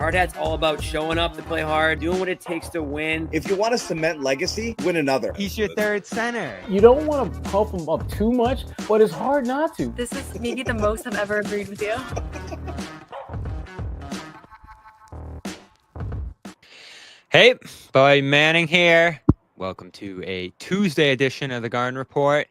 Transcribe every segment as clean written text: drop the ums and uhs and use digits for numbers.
Hard hat's all about showing up to play hard, doing what it takes to win. If you want to cement legacy, win another. He's your third center. You don't want to pump him up too much, but it's hard not to. This is maybe the most I've ever agreed with you. Hey, Boy Manning here. Welcome to a Tuesday edition of the Garden Report.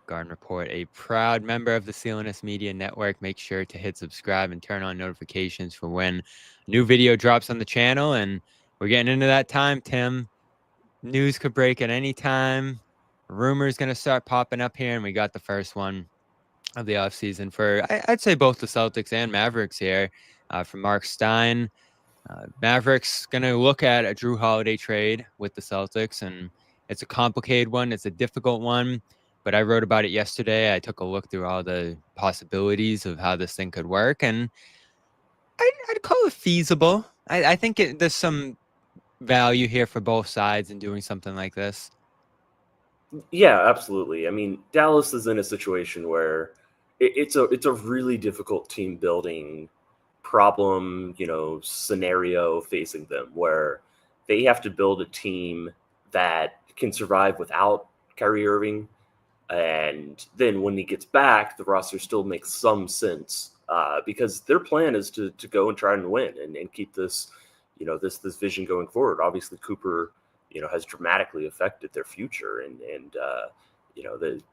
Garden Report, a proud member of the CLNS Media Network. Make sure to hit subscribe and turn on notifications for when a new video drops on the channel. And we're getting into that time, Tim. News could break at any time. Rumors going to start popping up here, and we got the first one of the offseason for, I'd say, both the Celtics and Mavericks here from Marc Stein. Mavericks going to look at a Jrue Holiday trade with the Celtics, and it's a complicated one. It's a difficult one. But I wrote about it yesterday. I took a look through all the possibilities of how this thing could work, and I'd call it feasible. I think there's some value here for both sides in doing something like this. Yeah, absolutely. I mean, Dallas is in a situation where it's a really difficult team building problem, scenario facing them, where they have to build a team that can survive without Kyrie Irving. And then when he gets back, the roster still makes some sense because their plan is to go and try and win and keep this, this vision going forward. Obviously, Cooper, has dramatically affected their future, and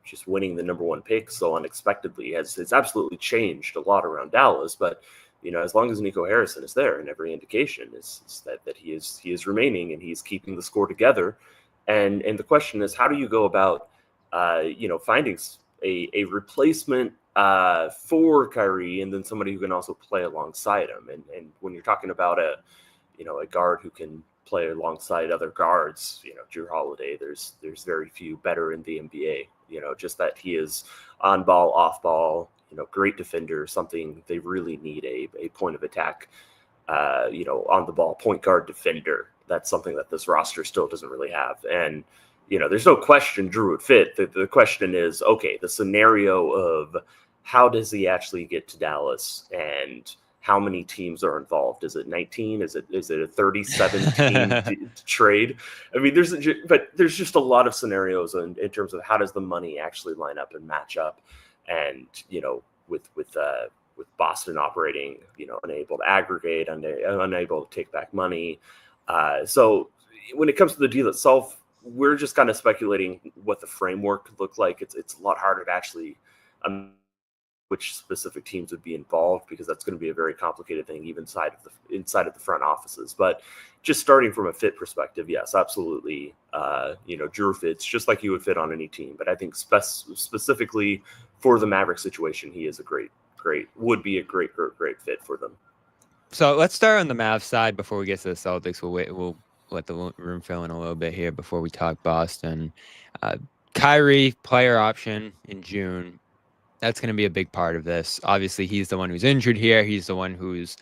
just winning the number one pick so unexpectedly has absolutely changed a lot around Dallas. But as long as Nico Harrison is there, and every indication is that he is remaining and he's keeping the score together. And the question is, how do you go about finding a replacement for Kyrie, and then somebody who can also play alongside him. And when you're talking about a guard who can play alongside other guards, Jrue Holiday, there's very few better in the NBA. Just that he is on ball, off ball, great defender, something they really need a point of attack, on the ball point guard defender. That's something that this roster still doesn't really have. And there's no question Jrue would fit. The question is, okay, the scenario of how does he actually get to Dallas, and how many teams are involved? Is it 19? Is it a 37 team trade? I mean, there's just a lot of scenarios in terms of how does the money actually line up and match up, and with Boston operating, unable to aggregate, unable to take back money. So when it comes to the deal itself, we're just kind of speculating what the framework could look like. It's a lot harder to actually which specific teams would be involved, because that's going to be a very complicated thing, even inside of the front offices. But just starting from a fit perspective, yes, absolutely. Jrue fits just like he would fit on any team. But I think specifically for the Maverick situation, he is would be a great fit for them. So let's start on the Mavs side before we get to the Celtics. We'll let the room fill in a little bit here before we talk Boston. Kyrie, player option in June. That's going to be a big part of this. Obviously, he's the one who's injured here. He's the one who's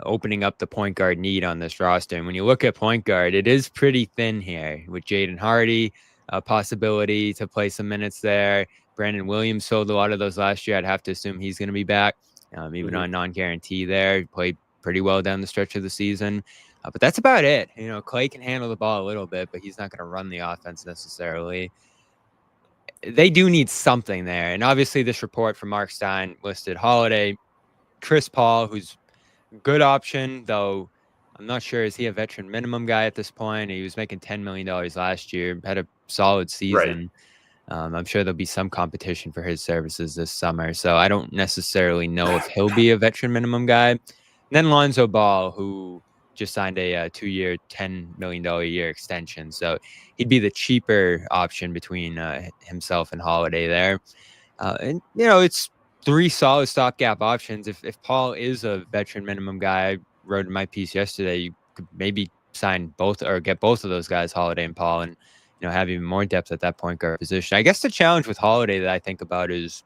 opening up the point guard need on this roster. And when you look at point guard, it is pretty thin here with Jaden Hardy, a possibility to play some minutes there. Brandon Williams sold a lot of those last year. I'd have to assume he's going to be back, even on non-guarantee there. He played pretty well down the stretch of the season. But that's about it. Clay can handle the ball a little bit, but he's not going to run the offense necessarily. They do need something there. And obviously this report from Marc Stein listed Holiday, Chris Paul, who's a good option, though I'm not sure, is he a veteran minimum guy at this point? He was making $10 million last year, had a solid season. Right. I'm sure there'll be some competition for his services this summer. So I don't necessarily know if he'll be a veteran minimum guy. And then Lonzo Ball, who just signed a 2-year, $10 million a year extension. So he'd be the cheaper option between himself and Holiday there. And it's 3 solid stopgap options. If Paul is a veteran minimum guy, I wrote in my piece yesterday, you could maybe sign both or get both of those guys, Holiday and Paul, and have even more depth at that point guard position. I guess the challenge with Holiday that I think about is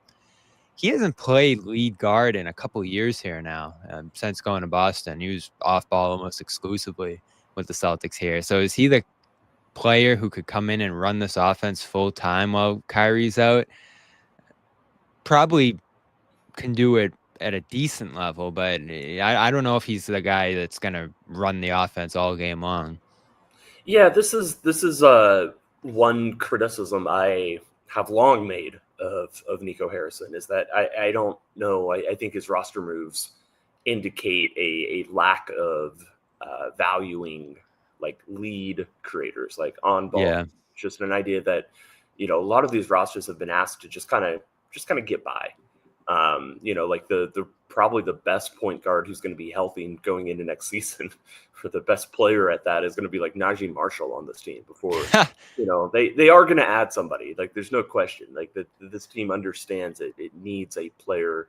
he hasn't played lead guard in a couple of years here now, since going to Boston. He was off ball almost exclusively with the Celtics here. So is he the player who could come in and run this offense full time while Kyrie's out? Probably can do it at a decent level, but I don't know if he's the guy that's going to run the offense all game long. Yeah, this is one criticism I have long made of Nico Harrison is that I don't know. I think his roster moves indicate a lack of valuing like lead creators, like on ball. Yeah. Just an idea that a lot of these rosters have been asked to just kind of get by. Like the probably the best point guard who's going to be healthy and going into next season for the best player at that is going to be like Najee Marshall on this team before, they are going to add somebody. Like there's no question, like this team understands it. It needs a player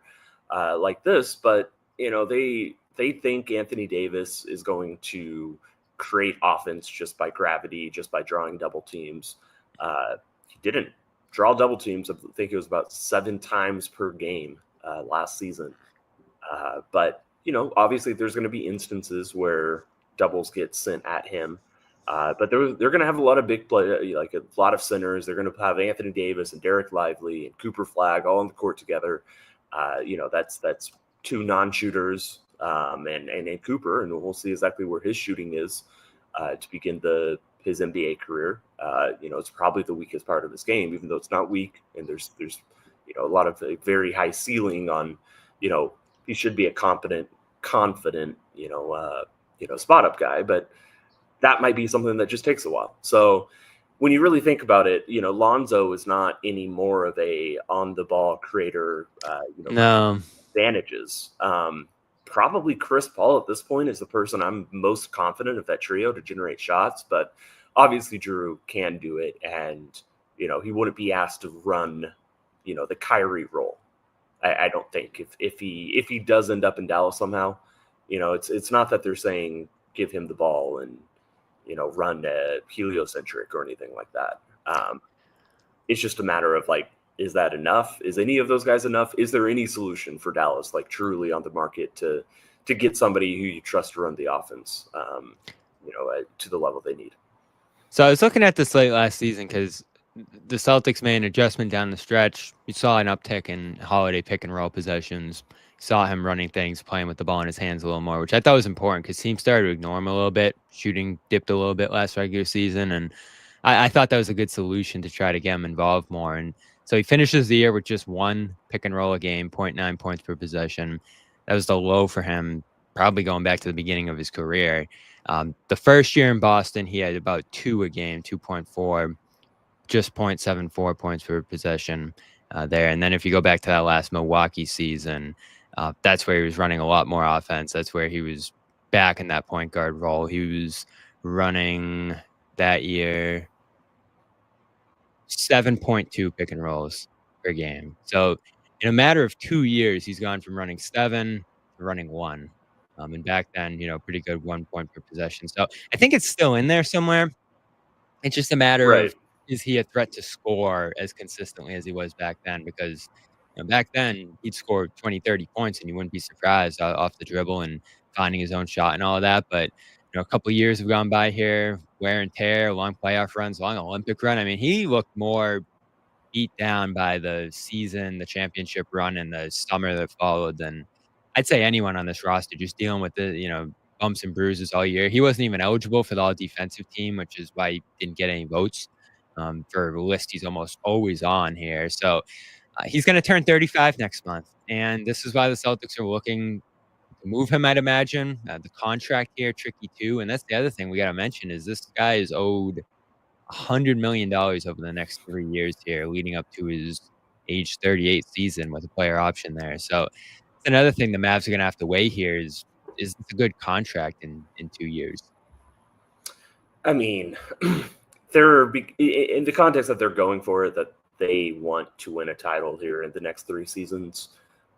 like this, but they think Anthony Davis is going to create offense just by gravity, just by drawing double teams. He didn't draw double teams. I think it was about 7 times per game last season. But, obviously there's going to be instances where doubles get sent at him. But they're going to have a lot of big play, like a lot of centers. They're going to have Anthony Davis and Derek Lively and Cooper Flagg all on the court together. That's 2 non-shooters and Cooper, and we'll see exactly where his shooting is to begin his NBA career. It's probably the weakest part of his game, even though it's not weak. And there's a lot of a very high ceiling on, he should be a confident, spot up guy, but that might be something that just takes a while. So when you really think about it, Lonzo is not any more of a on the ball creator, No advantages. Probably Chris Paul at this point is the person I'm most confident of that trio to generate shots, but obviously Jrue can do it, and he wouldn't be asked to run the Kyrie role. I don't think if he does end up in Dallas somehow, it's not that they're saying give him the ball and run heliocentric or anything like that. It's just a matter of like, is that enough? Is any of those guys enough? Is there any solution for Dallas, like truly on the market to get somebody who you trust to run the offense, to the level they need? So I was looking at this late last season because the Celtics made an adjustment down the stretch. You saw an uptick in Holiday pick and roll possessions. You saw him running things, playing with the ball in his hands a little more, which I thought was important because teams started to ignore him a little bit. Shooting dipped a little bit last regular season, and I thought that was a good solution to try to get him involved more. And so he finishes the year with just 1 pick and roll a game, 0.9 points per possession. That was the low for him, probably going back to the beginning of his career. The first year in Boston, he had about 2 a game, 2.4, just 0.74 points per possession there. And then if you go back to that last Milwaukee season, that's where he was running a lot more offense. That's where he was back in that point guard role. He was running that year 7.2 pick and rolls per game. So in a matter of 2 years, he's gone from running 7 to running 1. And back then, pretty good 1 point per possession. So I think it's still in there somewhere. It's just a matter of, is he a threat to score as consistently as he was back then? Because back then he'd score 20, 30 points and you wouldn't be surprised off the dribble and finding his own shot and all of that. But a couple of years have gone by here, wear and tear, long playoff runs, long Olympic run. I mean, he looked more beat down by the season, the championship run, and the summer that followed than I'd say anyone on this roster, just dealing with the, bumps and bruises all year. He wasn't even eligible for the all-defensive team, which is why he didn't get any votes for a list he's almost always on here. So he's going to turn 35 next month, and this is why the Celtics are looking to move him, I'd imagine. The contract here, tricky too, and that's the other thing we got to mention is this guy is owed $100 million over the next 3 years here, leading up to his age 38 season with a player option there. So it's another thing the Mavs are going to have to weigh here is this a good contract in 2 years? I mean, they're in the context that they're going for it, that they want to win a title here in the next 3 seasons,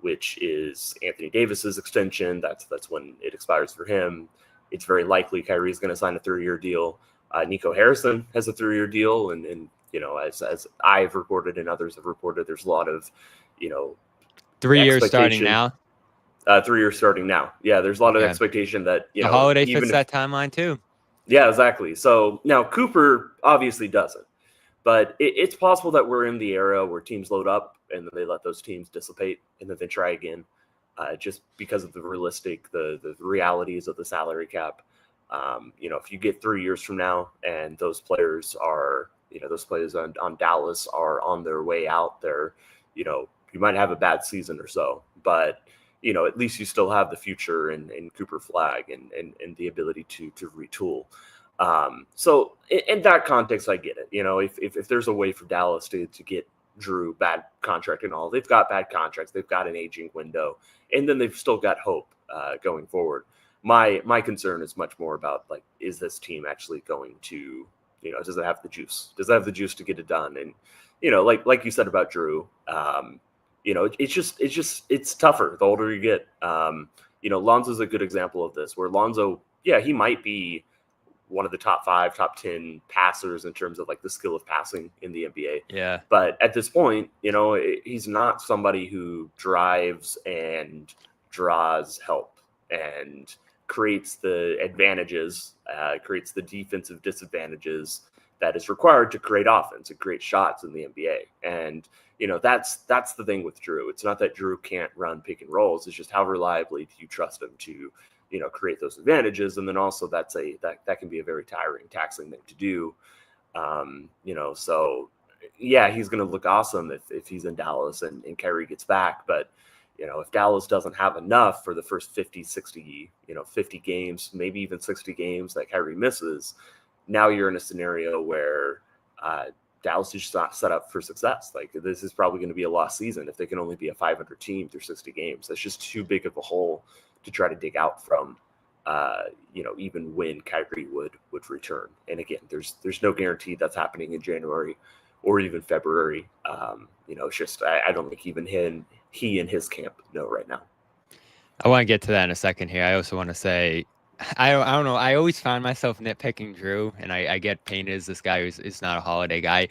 which is Anthony Davis's extension. That's when it expires for him. It's very likely Kyrie's going to sign a 3-year deal. Nico Harrison has a 3-year deal, and as I've reported and others have reported, there's a lot of 3 years starting now. 3 years starting now. Yeah, the's a lot of expectation that Holiday fits that timeline too. Yeah, exactly. So now Cooper obviously doesn't, but it's possible that we're in the era where teams load up and then they let those teams dissipate and then they try again. just because of the realities of the salary cap. If you get 3 years from now and those players on Dallas are on their way out there, you might have a bad season or so, but at least you still have the future in Cooper Flag and the ability to retool. So in that context, I get it. If there's a way for Dallas to get Jrue bad contract and all, they've got bad contracts, they've got an aging window, and then they've still got hope going forward. My concern is much more about, like, is this team actually going to, does it have the juice? Does it have the juice to get it done? And, like you said about Jrue, it's tougher the older you get. Lonzo's a good example of this, where Lonzo, he might be one of the top 5, top 10 passers in terms of, like, the skill of passing in the NBA. Yeah. But at this point, he's not somebody who drives and draws help and creates the advantages, creates the defensive disadvantages that is required to create offense and create shots in the NBA. And, that's the thing with Jrue. It's not that Jrue can't run pick and rolls. It's just how reliably do you trust him to, create those advantages. And then also that can be a very tiring, taxing thing to do. So he's going to look awesome if he's in Dallas and Kyrie gets back. But, if Dallas doesn't have enough for the first 50 games, maybe even 60 games that Kyrie misses, now you're in a scenario where Dallas is just not set up for success. Like, this is probably going to be a lost season if they can only be a 500 team through 60 games. That's just too big of a hole to try to dig out from, even when Kyrie would return. And again, there's no guarantee that's happening in January or even February. It's just, I don't think even he and his camp know right now. I want to get to that in a second here. I also want to say, I don't know. I always find myself nitpicking Jrue, and I get painted as this guy who's not a Holiday guy.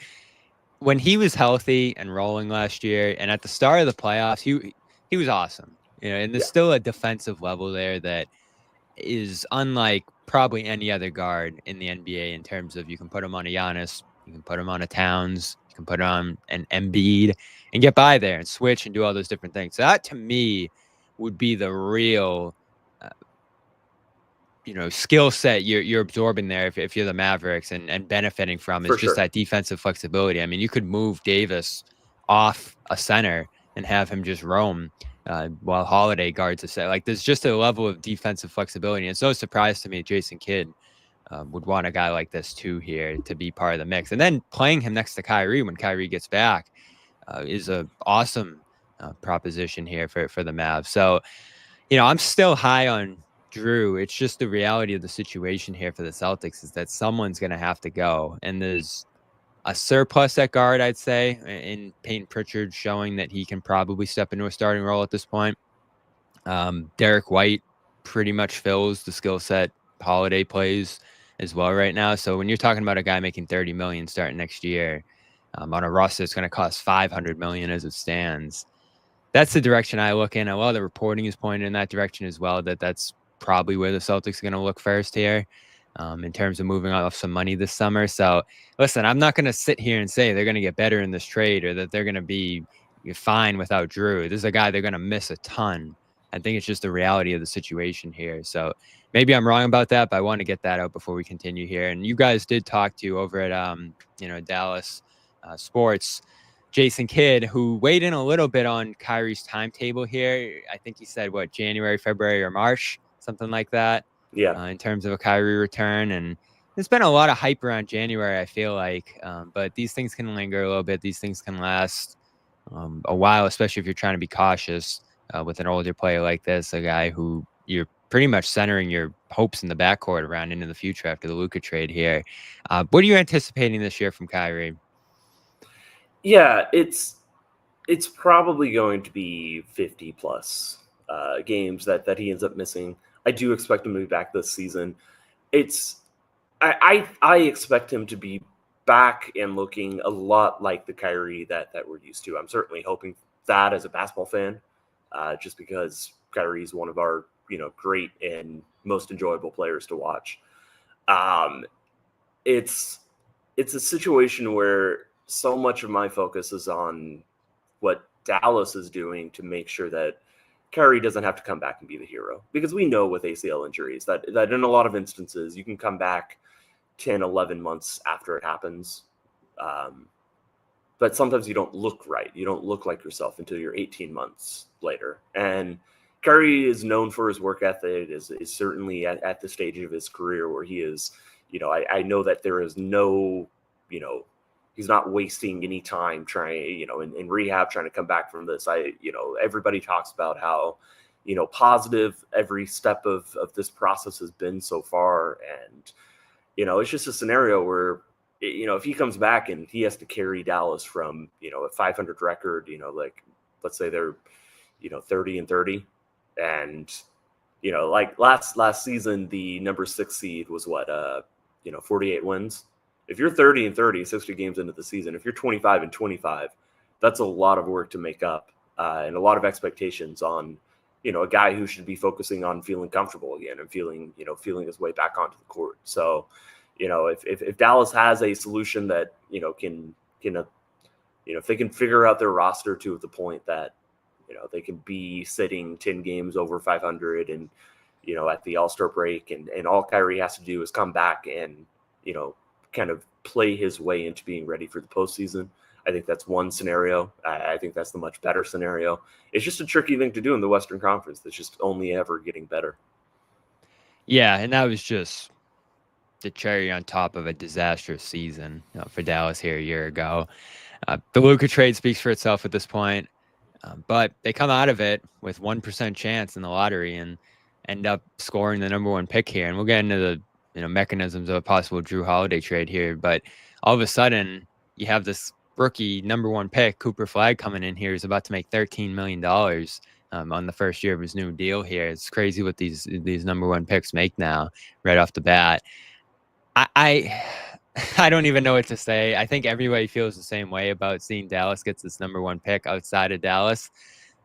When he was healthy and rolling last year, and at the start of the playoffs, he was awesome. And there's still a defensive level there that is unlike probably any other guard in the NBA in terms of, you can put him on a Giannis, you can put him on a Towns, you can put on an Embiid and get by there and switch and do all those different things. So that, to me, would be the real skill set you're absorbing there if you're the Mavericks and benefiting from is just that defensive flexibility. I mean, you could move Davis off a center and have him just roam while Holiday guards a set. Like, there's just a level of defensive flexibility. And it's no surprise to me Jason Kidd would want a guy like this too here to be part of the mix. And then playing him next to Kyrie when Kyrie gets back is a awesome proposition here for the Mavs. So, I'm still high on Jrue. It's just the reality of the situation here for the Celtics is that someone's going to have to go. And there's a surplus at guard, I'd say, in Peyton Pritchard, showing that he can probably step into a starting role at this point. Derek White pretty much fills the skill set Holiday plays as well right now. So when you're talking about a guy making $30 million starting next year on a roster that's going to cost $500 million as it stands, that's the direction I look in. A lot of the reporting is pointing in that direction as well, that's probably where the Celtics are going to look first here in terms of moving off some money this summer. So listen, I'm not going to sit here and say they're going to get better in this trade or that they're going to be fine without Jrue. This is a guy they're going to miss a ton. I think it's just the reality of the situation here. So maybe I'm wrong about that, but I want to get that out before we continue here. And you guys did talk to over at Dallas Sports, Jason Kidd, who weighed in a little bit on Kyrie's timetable here. I think he said, January, February, or March, something like that. Yeah. In terms of a Kyrie return. And there's been a lot of hype around January, I feel like. But these things can linger a little bit. These things can last a while, especially if you're trying to be cautious with an older player like this, a guy who you're pretty much centering your hopes in the backcourt around into the future after the Luka trade here. What are you anticipating this year from Kyrie? Yeah, it's probably going to be 50 plus games that he ends up missing. I do expect him to be back this season. I expect him to be back and looking a lot like the Kyrie that we're used to. I'm certainly hoping that as a basketball fan, just because Kyrie is one of our great and most enjoyable players to watch. It's a situation where so much of my focus is on what Dallas is doing to make sure that Kyrie doesn't have to come back and be the hero, because we know with ACL injuries that in a lot of instances you can come back 10, 11 months after it happens. But sometimes you don't look right. You don't look like yourself until you're 18 months later. And Kyrie is known for his work ethic, is certainly at the stage of his career where he is, I know that there is no, he's not wasting any time trying, in rehab, trying to come back from this. Everybody talks about how, positive every step of this process has been so far. And, it's just a scenario where, if he comes back and he has to carry Dallas from, a 500 record, like let's say they're, 30-30, and, like last season, the number 6 seed was 48 wins. If you're 30-30, 60 games into the season, if you're 25-25, that's a lot of work to make up, and a lot of expectations on, a guy who should be focusing on feeling comfortable again and feeling his way back onto the court. So, if Dallas has a solution that, can if they can figure out their roster to the point that, they can be sitting 10 games over 500 and, at the All-Star break, and all Kyrie has to do is come back and, kind of play his way into being ready for the postseason. I think that's one scenario. I think that's the much better scenario. It's just a tricky thing to do in the Western Conference. That's just only ever getting better. Yeah, and that was just the cherry on top of a disastrous season for Dallas here a year ago. The Luka trade speaks for itself at this point, but they come out of it with 1% chance in the lottery and end up scoring the number 1 pick here. And we'll get into the mechanisms of a possible Jrue Holiday trade here. But all of a sudden, you have this rookie number 1 pick, Cooper Flagg, coming in here. He's about to make $13 million on the first year of his new deal here. It's crazy what these number 1 picks make now right off the bat. I don't even know what to say. I think everybody feels the same way about seeing Dallas gets this number 1 pick outside of Dallas.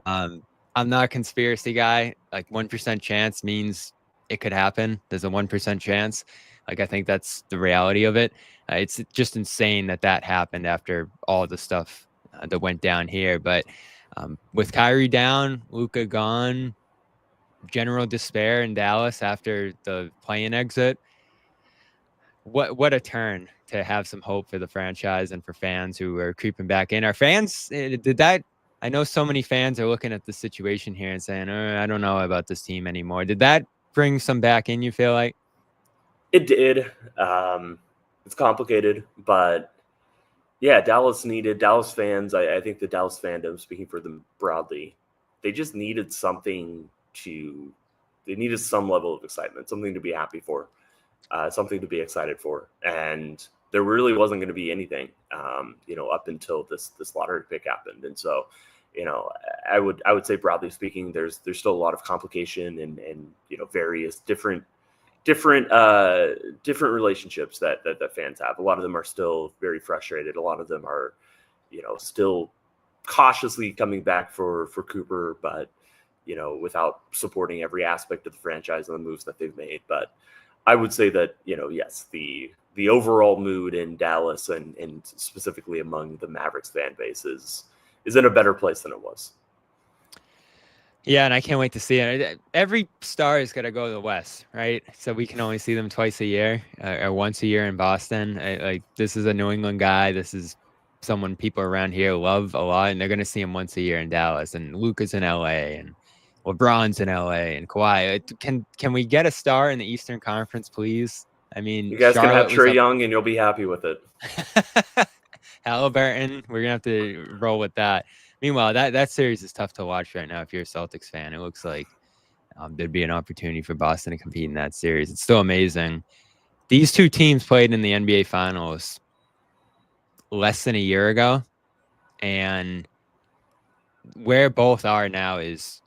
I'm not a conspiracy guy. Like 1% chance means it could happen. There's a 1% chance. Like, I think that's the reality of it. It's just insane that happened after all the stuff that went down here. But with Kyrie down, Luka gone, general despair in Dallas after the play-in exit, what a turn to have some hope for the franchise and for fans who are creeping back in. Our fans, I know so many fans are looking at the situation here and saying, I don't know about this team anymore. Did that bring some back in, you feel like? It did. It's complicated, but yeah, Dallas fans, I think the Dallas fandom, speaking for them broadly, they just needed something they needed some level of excitement, something to be happy for. Something to be excited for, and there really wasn't going to be anything, up until this lottery pick happened. And so, I would say broadly speaking, there's still a lot of complication and various different relationships that fans have. A lot of them are still very frustrated. A lot of them are, still cautiously coming back for Cooper, but without supporting every aspect of the franchise and the moves that they've made. But I would say that, yes, the overall mood in Dallas and specifically among the Mavericks fan base is in a better place than it was. Yeah, and I can't wait to see it. Every star is going to go to the West, right? So we can only see them twice a year or once a year in Boston. This is a New England guy. This is someone people around here love a lot, and they're going to see him once a year in Dallas. And Luka's in LA, and LeBron's in LA, and Kawhi. Can we get a star in the Eastern Conference, please? I mean, you guys can have Trae Young, and you'll be happy with it. Halliburton, we're gonna have to roll with that. Meanwhile, that series is tough to watch right now. If you're a Celtics fan, it looks like there'd be an opportunity for Boston to compete in that series. It's still amazing. These two teams played in the NBA Finals less than a year ago, and where both are now is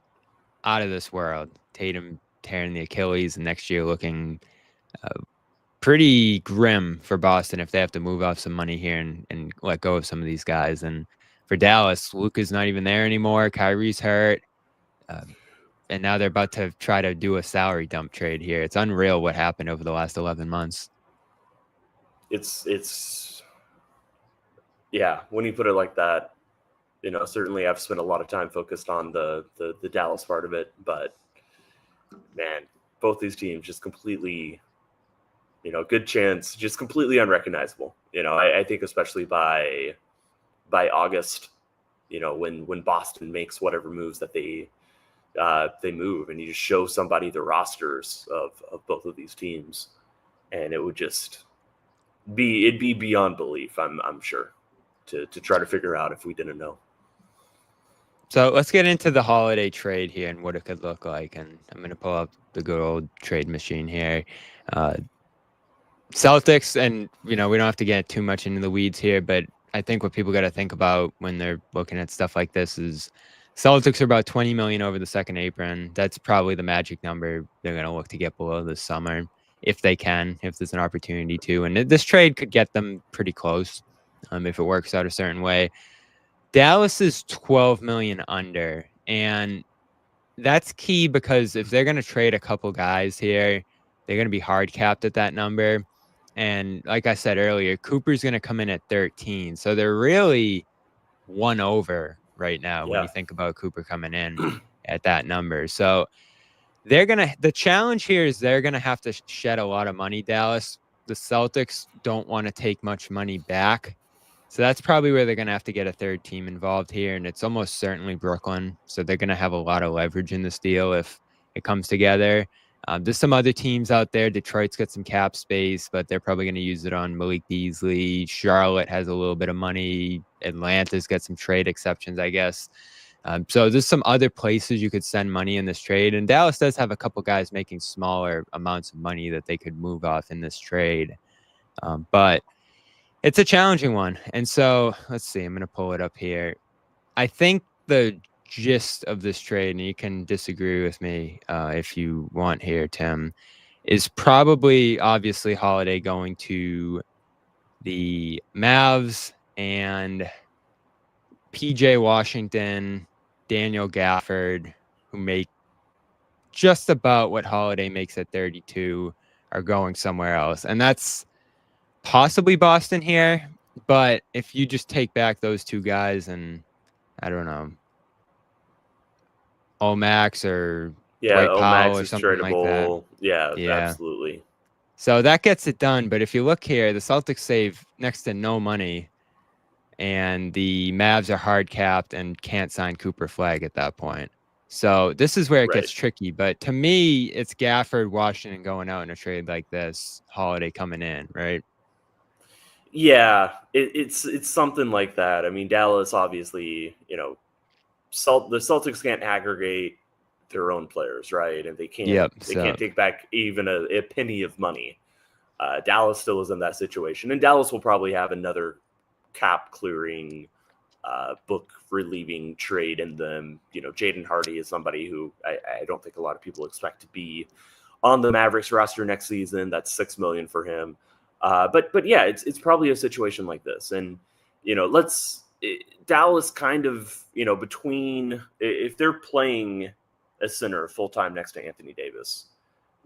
out of this world. Tatum tearing the Achilles, and next year looking pretty grim for Boston if they have to move off some money here and let go of some of these guys. And for Dallas, Luka's not even there anymore. Kyrie's hurt. And now they're about to try to do a salary dump trade here. It's unreal what happened over the last 11 months. It's yeah, when you put it like that, certainly I've spent a lot of time focused on the Dallas part of it, but man, both these teams just completely, good chance, just completely unrecognizable. I think especially by August, when Boston makes whatever moves that they move, and you just show somebody the rosters of both of these teams, and it would just it'd be beyond belief, I'm sure, to try to figure out if we didn't know. So let's get into the Holiday trade here and what it could look like. And I'm going to pull up the good old trade machine here. Celtics, and we don't have to get too much into the weeds here, but I think what people got to think about when they're looking at stuff like this is Celtics are about $20 million over the second apron. That's probably the magic number they're going to look to get below this summer if they can, if there's an opportunity to. And this trade could get them pretty close if it works out a certain way. Dallas is 12 million under, and that's key because if they're going to trade a couple guys here, they're going to be hard capped at that number. And like I said earlier, Cooper's going to come in at 13. So they're really one over right now when you think about Cooper coming in at that number. So the challenge here is they're going to have to shed a lot of money, Dallas. The Celtics don't want to take much money back. So that's probably where they're going to have to get a third team involved here. And it's almost certainly Brooklyn. So they're going to have a lot of leverage in this deal if it comes together. There's some other teams out there. Detroit's got some cap space, but they're probably going to use it on Malik Beasley. Charlotte has a little bit of money. Atlanta's got some trade exceptions, I guess. So there's some other places you could send money in this trade. And Dallas does have a couple guys making smaller amounts of money that they could move off in this trade. But it's a challenging one. And so let's see, I'm going to pull it up here. I think the gist of this trade, and you can disagree with me if you want here, Tim, is probably obviously Holiday going to the Mavs and PJ Washington, Daniel Gafford, who make just about what Holiday makes at 32, are going somewhere else. And that's possibly Boston here, but if you just take back those two guys and I don't know, Omax or Dwight Powell or something tradable. like that. Yeah, absolutely. So that gets it done. But if you look here, the Celtics save next to no money, and the Mavs are hard capped and can't sign Cooper Flag at that point. So this is where it gets tricky. But to me, it's Gafford, Washington going out in a trade like this, Holiday coming in, right? Yeah, it's something like that. I mean, Dallas obviously, the Celtics can't aggregate their own players, right? And they can't can't take back even a penny of money. Dallas still is in that situation, and Dallas will probably have another cap clearing, book relieving trade in them. Jaden Hardy is somebody who I don't think a lot of people expect to be on the Mavericks roster next season. That's $6 million for him. But yeah, it's probably a situation like this. And, Dallas kind of, between, if they're playing a center full-time next to Anthony Davis,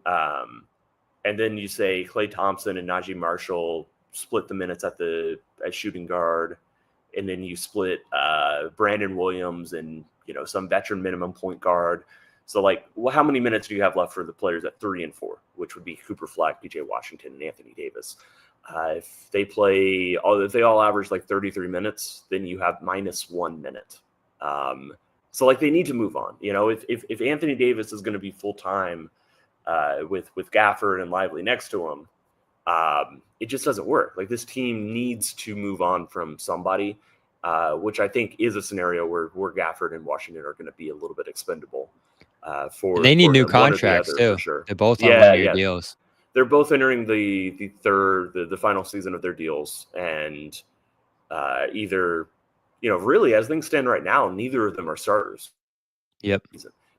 and then you say Klay Thompson and Najee Marshall split the minutes at shooting guard, and then you split Brandon Williams and, some veteran minimum point guard. So, how many minutes do you have left for the players at 3 and 4, which would be Cooper Flag, PJ Washington, and Anthony Davis? If they all average 33 minutes, then you have -1 minute. So they need to move on. If Anthony Davis is going to be full time with Gafford and Lively next to him, it just doesn't work. This team needs to move on from somebody, which I think is a scenario where Gafford and Washington are going to be a little bit expendable. And they need new contracts too. Sure. They're both on one-year deals. They're both entering the final season of their deals, and either, really as things stand right now, neither of them are starters. Yep.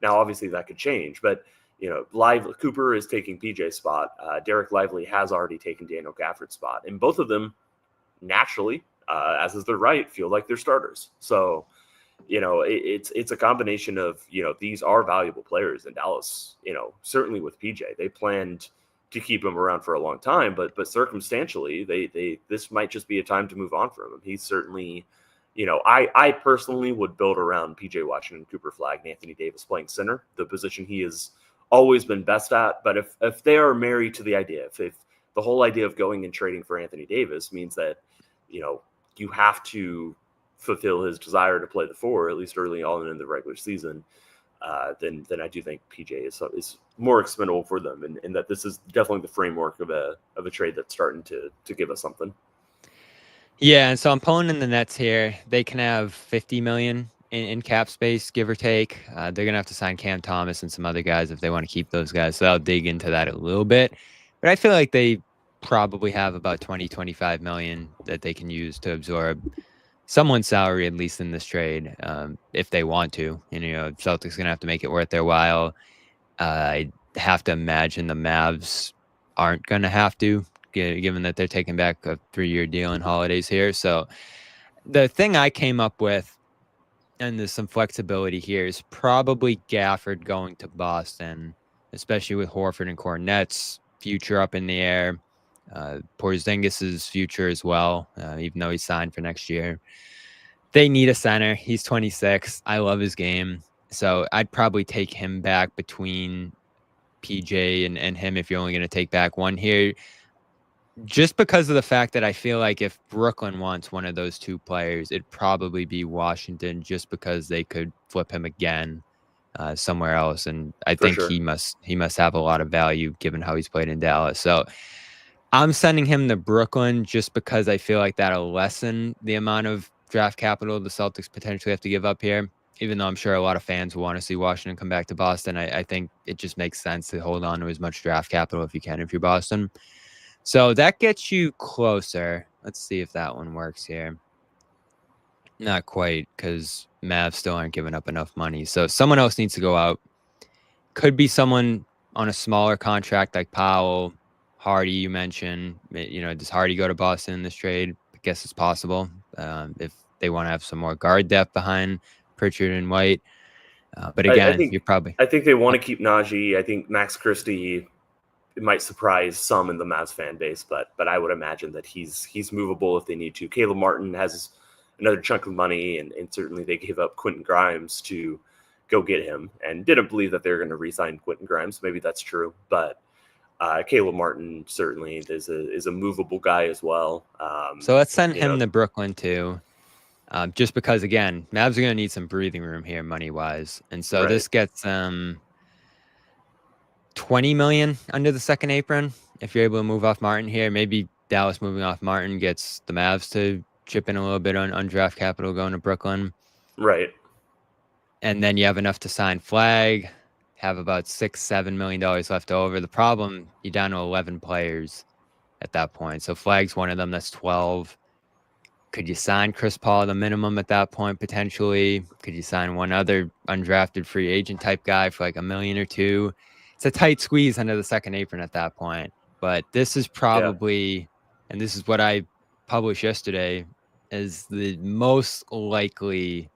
Now, obviously that could change, but Cooper is taking PJ's spot. Derek Lively has already taken Daniel Gafford's spot, and both of them naturally, as is their right, feel like they're starters. So, it's a combination of, these are valuable players in Dallas, certainly with PJ, they planned to keep him around for a long time, but circumstantially, this might just be a time to move on from him. He's certainly, I personally would build around PJ Washington, Cooper Flagg, and Anthony Davis playing center, the position he has always been best at. But if they are married to the idea, if the whole idea of going and trading for Anthony Davis means that, you have to fulfill his desire to play the four, at least early on in the regular season, then I do think PJ is more expendable for them, and that this is definitely the framework of a trade that's starting to give us something. Yeah, and so I'm pulling in the Nets here. They can have $50 million in cap space, give or take. They're gonna have to sign Cam Thomas and some other guys if they want to keep those guys. So I'll dig into that a little bit. But I feel like they probably have about 25 million that they can use to absorb someone's salary, at least in this trade, if they want to. And, Celtics gonna have to make it worth their while. I have to imagine the Mavs aren't gonna have to, given that they're taking back a 3-year deal in Holidays here. So the thing I came up with, and there's some flexibility here, is probably Gafford going to Boston, especially with Horford and Kornet's future up in the air. Porzingis' future as well, even though he's signed for next year. They need a center. He's 26. I love his game. So I'd probably take him back between PJ and him if you're only going to take back one here. Just because of the fact that I feel like if Brooklyn wants one of those two players, it'd probably be Washington, just because they could flip him again somewhere else. And I think he must have a lot of value given how he's played in Dallas. So I'm sending him to Brooklyn just because I feel like that'll lessen the amount of draft capital the Celtics potentially have to give up here. Even though I'm sure a lot of fans will want to see Washington come back to Boston, I think it just makes sense to hold on to as much draft capital if you can, if you're Boston. So that gets you closer. Let's see if that one works here. Not quite, because Mavs still aren't giving up enough money. So someone else needs to go out. Could be someone on a smaller contract like Powell, Hardy, you mentioned. Does Hardy go to Boston in this trade? I guess it's possible if they want to have some more guard depth behind Pritchard and White. But again, I think they want to keep Najee. I think Max Christie, it might surprise some in the Mavs fan base, but I would imagine that he's movable if they need to. Caleb Martin has another chunk of money, and certainly they gave up Quentin Grimes to go get him, and didn't believe that they were going to re-sign Quentin Grimes. Maybe that's true, but Caleb Martin certainly is a movable guy as well. So let's send him to Brooklyn too, just because, again, Mavs are going to need some breathing room here money-wise, and so this gets 20 million under the second apron if you're able to move off Martin here. Maybe Dallas moving off Martin gets the Mavs to chip in a little bit on draft capital going to Brooklyn. Right. And then you have enough to sign Flagg, have about $6-7 million left over. The problem, you're down to 11 players at that point. So Flagg's one of them. That's 12. Could you sign Chris Paul the minimum at that point, potentially? Could you sign one other undrafted free agent type guy for like $1 million or $2 million? It's a tight squeeze under the second apron at that point. But this is probably, and this is what I published yesterday, is the most likely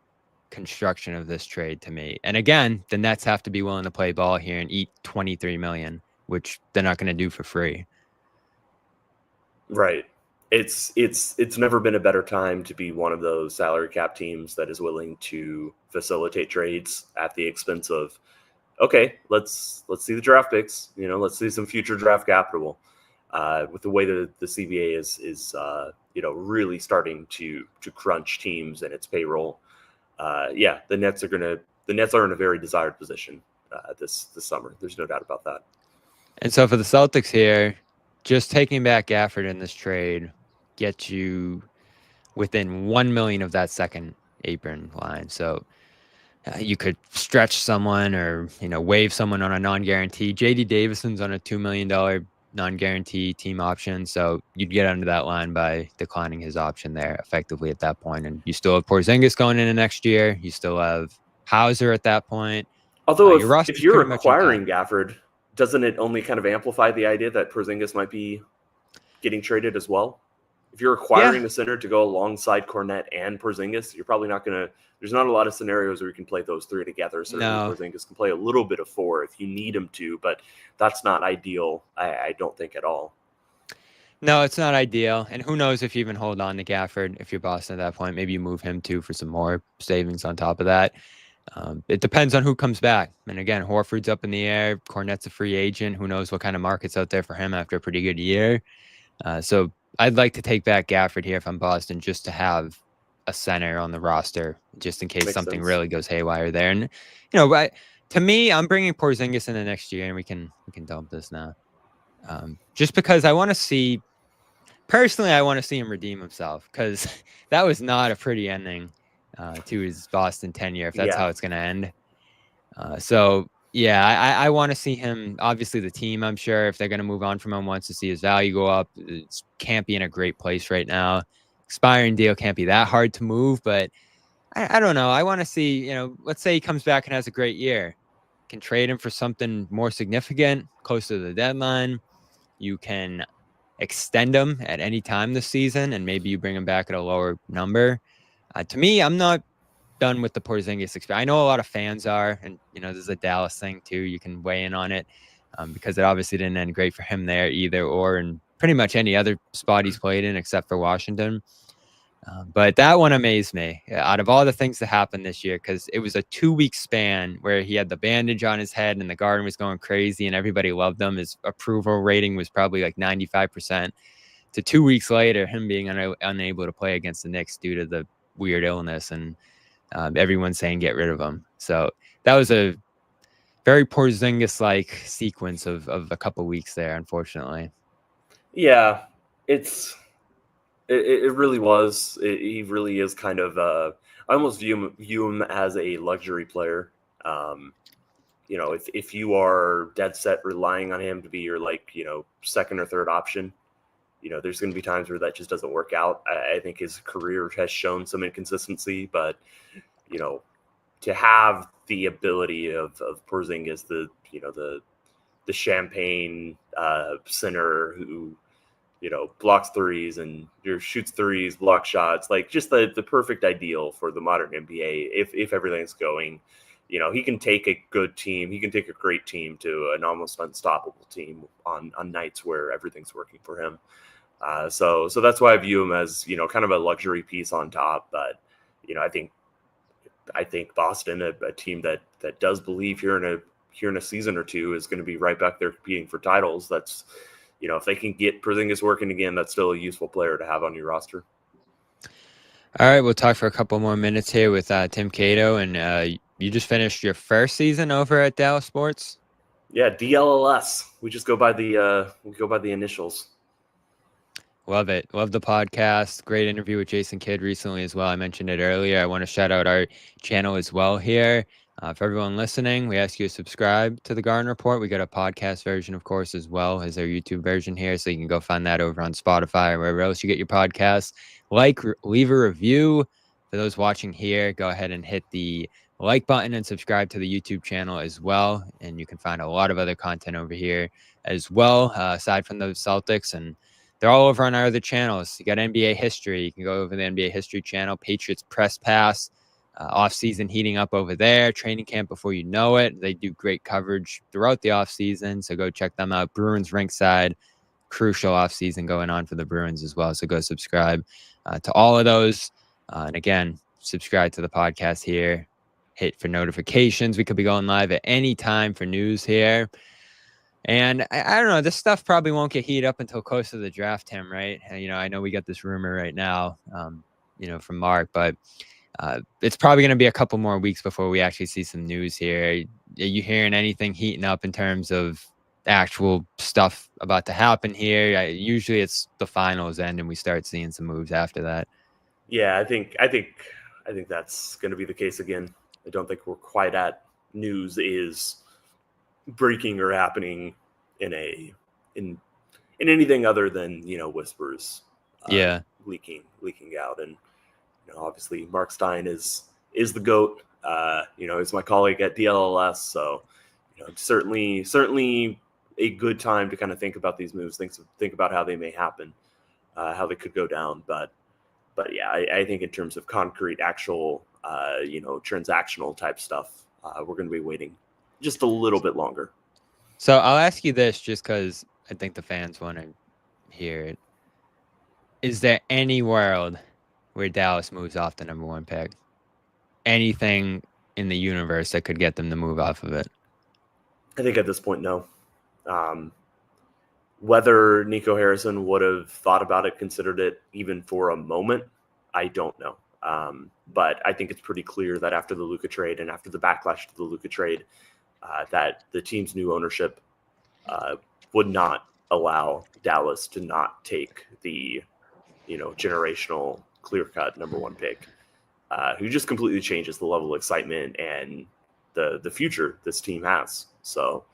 construction of this trade to me. And again, the Nets have to be willing to play ball here and eat $23 million, which they're not going to do for free. Right. It's never been a better time to be one of those salary cap teams that is willing to facilitate trades at the expense of, okay, let's see the draft picks. Let's see some future draft capital. With the way that the CBA is really starting to crunch teams and its payroll. The Nets are in a very desired position this summer. There's no doubt about that. And so for the Celtics here, just taking back Gafford in this trade gets you within 1 million of that second apron line. So you could stretch someone or, waive someone on a non-guarantee. JD Davison's on a $2 million non-guarantee team option. So you'd get under that line by declining his option there effectively at that point. And you still have Porzingis going into next year. You still have Hauser at that point. Although if you're acquiring Gafford, doesn't it only kind of amplify the idea that Porzingis might be getting traded as well? If you're acquiring a center to go alongside Kornet and Porzingis, you're probably not going to – there's not a lot of scenarios where you can play those three together. Certainly Porzingis can play a little bit of 4 if you need him to, but that's not ideal, I don't think, at all. No, it's not ideal. And who knows if you even hold on to Gafford if you're Boston at that point. Maybe you move him too for some more savings on top of that. It depends on who comes back. And again, Horford's up in the air. Cornette's a free agent. Who knows what kind of market's out there for him after a pretty good year. So I'd like to take back Gafford here if I'm Boston just to have a center on the roster just in case Makes something sense. really goes haywire there. And, but to me, I'm bringing Porzingis in the next year and we can dump this now. Just because I want to see, personally, I want to see him redeem himself because that was not a pretty ending to his Boston tenure if that's how it's going to end. So, yeah, I want to see him. Obviously, the team, I'm sure, if they're going to move on from him, wants to see his value go up. It can't be in a great place right now. Expiring deal can't be that hard to move, but I don't know. I want to see, let's say he comes back and has a great year. Can trade him for something more significant, close to the deadline. You can extend him at any time this season, and maybe you bring him back at a lower number. To me, I'm not done with the Porzingis experience. I know a lot of fans are, and this is a Dallas thing too. You can weigh in on it because it obviously didn't end great for him there either, or in pretty much any other spot he's played in except for Washington. But that one amazed me. Out of all the things that happened this year, because it was a 2-week span where he had the bandage on his head and the Garden was going crazy and everybody loved him. His approval rating was probably like 95%. To 2 weeks later, him being unable to play against the Knicks due to the weird illness and everyone's saying get rid of him. So that was a very Porzingis-like sequence of a couple weeks there, unfortunately. Yeah, it really was. He really is kind of. I almost view him as a luxury player. If you are dead set relying on him to be your second or third option, there's going to be times where that just doesn't work out. I think his career has shown some inconsistency, but to have the ability of Porzingis, the champagne center who blocks threes and shoots threes, block shots, like just the perfect ideal for the modern NBA. If everything's going, he can take a good team, he can take a great team to an almost unstoppable team on nights where everything's working for him. So that's why I view him as kind of a luxury piece on top. But I think Boston, a team that does believe here in a season or two, is going to be right back there competing for titles. That's if they can get Porzingis working again, that's still a useful player to have on your roster. All right, we'll talk for a couple more minutes here with Tim Cato, and you just finished your first season over at DLLS Sports. Yeah, DLLS. We just go by the initials. Love it. Love the podcast. Great interview with Jason Kidd recently as well. I mentioned it earlier. I want to shout out our channel as well here. For everyone listening, we ask you to subscribe to the Garden Report. We got a podcast version, of course, as well as our YouTube version here. So you can go find that over on Spotify or wherever else you get your podcasts. Leave a review. For those watching here, go ahead and hit the like button and subscribe to the YouTube channel as well. And you can find a lot of other content over here as well, aside from the Celtics. And they're all over on our other channels. You got NBA history. You can go over the NBA history channel, Patriots Press Pass, off-season heating up over there, training camp before you know it. They do great coverage throughout the off-season, so go check them out. Bruins Ringside, crucial off-season going on for the Bruins as well, so go subscribe to all of those. And again, subscribe to the podcast here. Hit for notifications. We could be going live at any time for news here. And I don't know, this stuff probably won't get heated up until close to the draft, Tim, right? I know we got this rumor right now, from Marc, but it's probably going to be a couple more weeks before we actually see some news here. Are you hearing anything heating up in terms of actual stuff about to happen here? Usually it's the finals end and we start seeing some moves after that. Yeah, I think that's going to be the case again. I don't think we're quite at news is breaking or happening in anything other than whispers leaking out. And obviously Marc Stein is the GOAT. Is my colleague at DLLS, so certainly a good time to kind of think about these moves, think about how they may happen, how they could go down. But yeah, I think in terms of concrete, actual transactional type stuff, we're going to be waiting just a little bit longer. So I'll ask you this just because I think the fans want to hear it. is there any world where Dallas moves off the number 1 pick? Anything in the universe that could get them to move off of it? I think at this point, no. Whether Nico Harrison would have thought about it, considered it even for a moment, I don't know. But I think it's pretty clear that after the Luka trade and after the backlash to the Luka trade, that the team's new ownership would not allow Dallas to not take the, generational clear-cut number 1 pick, who just completely changes the level of excitement and the future this team has. So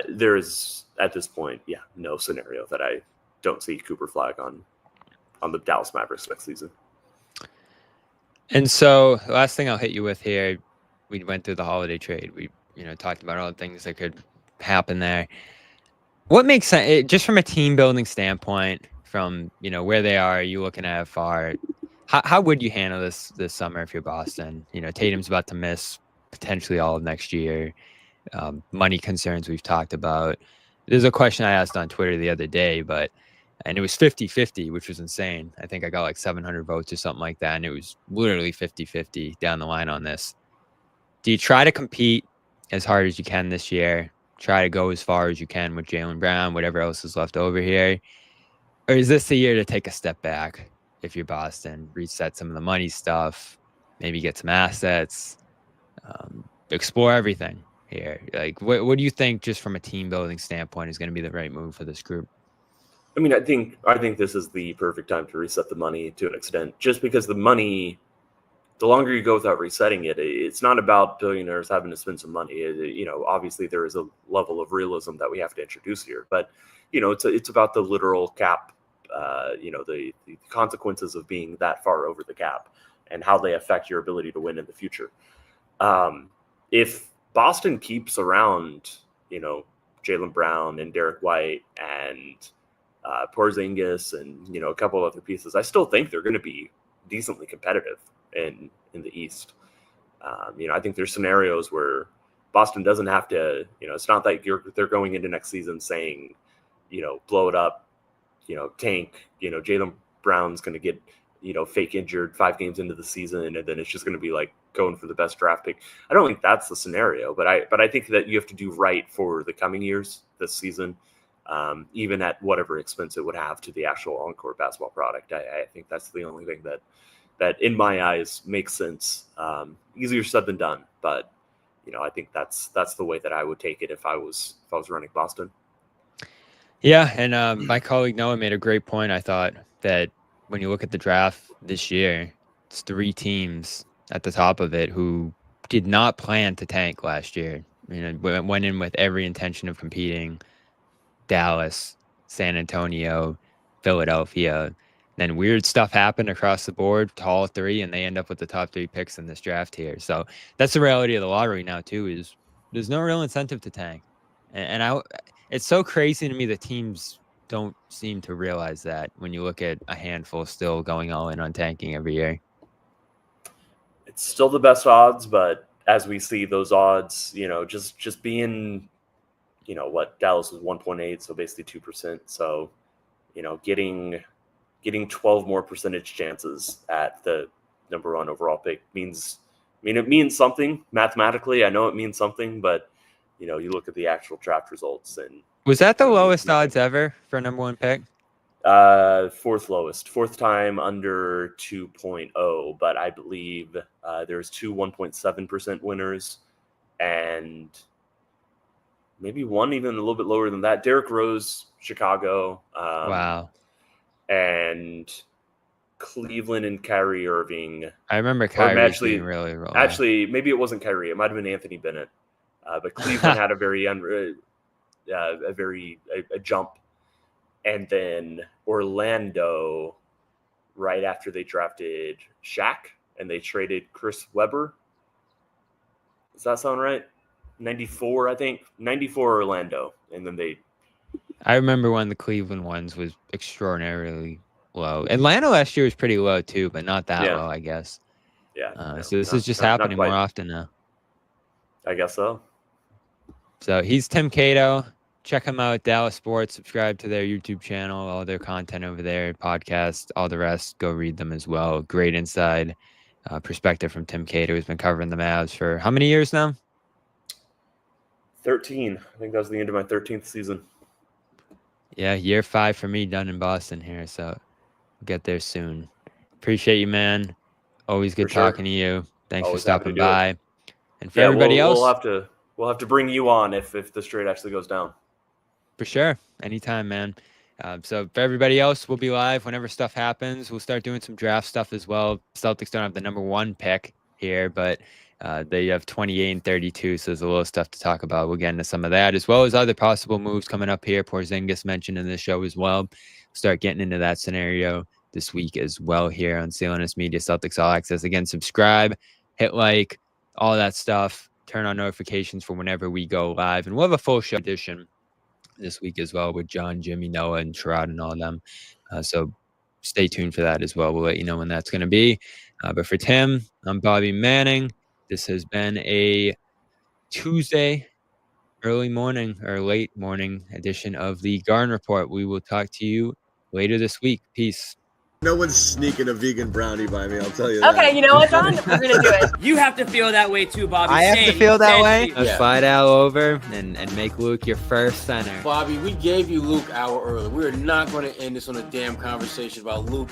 there is, at this point, no scenario that I don't see Cooper Flag on the Dallas Mavericks next season. And so the last thing I'll hit you with here, we went through the Holiday trade. We, talked about all the things that could happen there. What makes sense, just from a team building standpoint, from, where they are you looking at far, how would you handle this summer if you're Boston? Tatum's about to miss potentially all of next year. Money concerns we've talked about. There's a question I asked on Twitter the other day, and it was 50-50, which was insane. I think I got like 700 votes or something like that, and it was literally 50-50 down the line on this. Do you try to compete as hard as you can this year? Try to go as far as you can with Jaylen Brown, whatever else is left over here? Or is this the year to take a step back if you're Boston, reset some of the money stuff, maybe get some assets, explore everything here? Like, what do you think, just from a team building standpoint, is going to be the right move for this group? I mean, I think this is the perfect time to reset the money to an extent, just because the money, the longer you go without resetting it, it's not about billionaires having to spend some money. Obviously there is a level of realism that we have to introduce here, but it's about the literal cap, the consequences of being that far over the cap and how they affect your ability to win in the future. If Boston keeps around, Jaylen Brown and Derek White and Porzingis and a couple other pieces, I still think they're going to be decently competitive in the East. I think there's scenarios where Boston doesn't have to. It's not like they're going into next season saying, blow it up, tank. Jaylen Brown's going to get fake injured 5 games into the season, and then it's just going to be like going for the best draft pick. I don't think that's the scenario, but I think that you have to do right for the coming years this season. Even at whatever expense it would have to the actual on-court basketball product. I think that's the only thing that in my eyes makes sense. Easier said than done, but I think that's the way that I would take it if I was running Boston. Yeah, and my colleague Noah made a great point. I thought that when you look at the draft this year, it's 3 teams at the top of it who did not plan to tank last year. Went in with every intention of competing. Dallas, San Antonio, Philadelphia. Then weird stuff happened across the board to all 3, and they end up with the top 3 picks in this draft here. So that's the reality of the lottery now too, is there's no real incentive to tank. And it's so crazy to me that teams don't seem to realize that when you look at a handful still going all in on tanking every year. It's still the best odds, but as we see those odds, just being what Dallas was 1.8, so basically 2%. So, getting 12 more percentage chances at the number 1 overall pick it means something mathematically. I know it means something, but you look at the actual draft results, and was that the lowest odds ever for a number 1 pick? 4th lowest, 4th time under 2.0, but I believe there's 2 1.7% winners, and maybe one even a little bit lower than that. Derrick Rose, Chicago. Wow. And Cleveland and Kyrie Irving. I remember Kyrie being really low. Actually, maybe it wasn't Kyrie. It might have been Anthony Bennett. But Cleveland had a jump. And then Orlando, right after they drafted Shaq and they traded Chris Webber. Does that sound right? 94, I think. 94 Orlando. And then I remember one of the Cleveland ones was extraordinarily low. Atlanta last year was pretty low too, but not that low, I guess. Yeah. So this is just happening more often now. I guess so. So he's Tim Cato. check them out, DLLS Sports. Subscribe to their YouTube channel, all their content over there, podcast, all the rest. Go read them as well. Great inside perspective from Tim Cato, who's been covering the Mavs for how many years now? 13. I think that was the end of my 13th season. Yeah, year 5 for me done in Boston here, so we'll get there soon. Appreciate you, man. Always good talking to you. Thanks Always for stopping happy to do by. it. And for everybody else, we'll have to bring you on if the trade actually goes down. for sure. Anytime, man. So for everybody else, we'll be live whenever stuff happens. We'll start doing some draft stuff as well. Celtics don't have the number 1 pick here, but they have 28 and 32, so there's a little stuff to talk about. We'll get into some of that, as well as other possible moves coming up here. Porzingis mentioned in the show as well. Start getting into that scenario this week as well here on CLNS Media Celtics All Access. Again, subscribe, hit like, all that stuff. Turn on notifications for whenever we go live. And we'll have a full show edition this week as well with John, Jimmy, Noah, and Sherrod and all of them. So stay tuned for that as well. We'll let you know when that's going to be. But for Tim, I'm Bobby Manning. This has been a Tuesday early morning or late morning edition of the Garden Report. We will talk to you later this week. Peace. No one's sneaking a vegan brownie by me, I'll tell you that. Okay, you know what, John? We're going to do it. You have to feel that way too, Bobby. I have to feel that way. Yeah. Slide Al over and make Luke your first center. Bobby, we gave you Luke hour early. We're not going to end this on a damn conversation about Luke